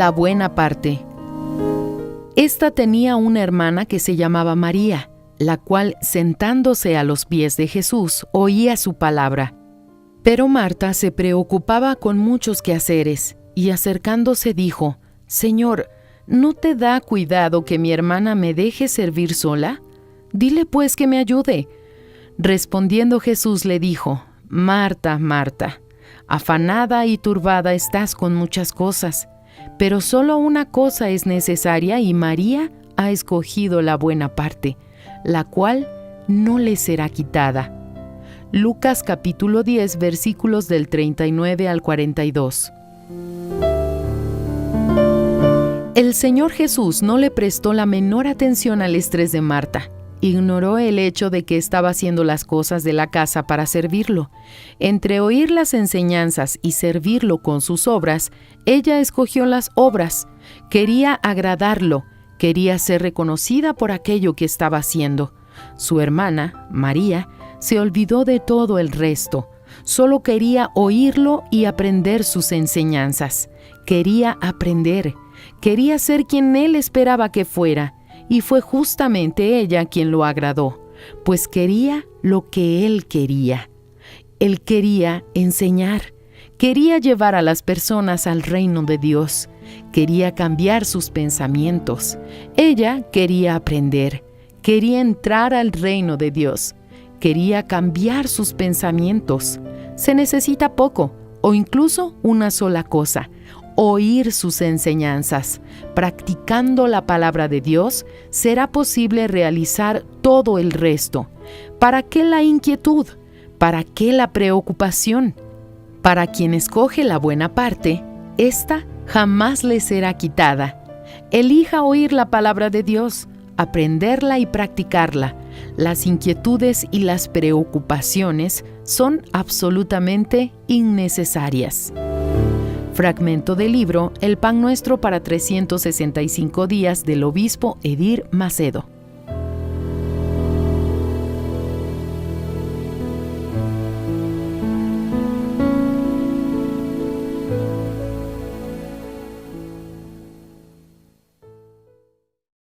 La buena parte. Esta tenía una hermana que se llamaba María, la cual, sentándose a los pies de Jesús, oía su palabra. Pero Marta se preocupaba con muchos quehaceres, y acercándose dijo: «Señor, ¿no te da cuidado que mi hermana me deje servir sola? Dile pues que me ayude». Respondiendo Jesús le dijo: «Marta, Marta, afanada y turbada estás con muchas cosas, pero solo una cosa es necesaria, y María ha escogido la buena parte, la cual no le será quitada». Lucas capítulo 10, versículos del 39 al 42. El Señor Jesús no le prestó la menor atención al estrés de Marta. Ignoró el hecho de que estaba haciendo las cosas de la casa para servirlo. Entre oír las enseñanzas y servirlo con sus obras, ella escogió las obras. Quería agradarlo, quería ser reconocida por aquello que estaba haciendo. Su hermana, María, se olvidó de todo el resto. Solo quería oírlo y aprender sus enseñanzas. Quería aprender. Quería ser quien él esperaba que fuera. Y fue justamente ella quien lo agradó, pues quería lo que él quería. Él quería enseñar. Quería llevar a las personas al reino de Dios. Quería cambiar sus pensamientos. Ella quería aprender. Quería entrar al reino de Dios. Quería cambiar sus pensamientos. Se necesita poco, o incluso una sola cosa: oír sus enseñanzas. Practicando la palabra de Dios, será posible realizar todo el resto. ¿Para qué la inquietud? ¿Para qué la preocupación? Para quien escoge la buena parte, esta jamás le será quitada. Elija oír la palabra de Dios, aprenderla y practicarla. Las inquietudes y las preocupaciones son absolutamente innecesarias. Fragmento del libro El Pan Nuestro para 365 días del obispo Edir Macedo.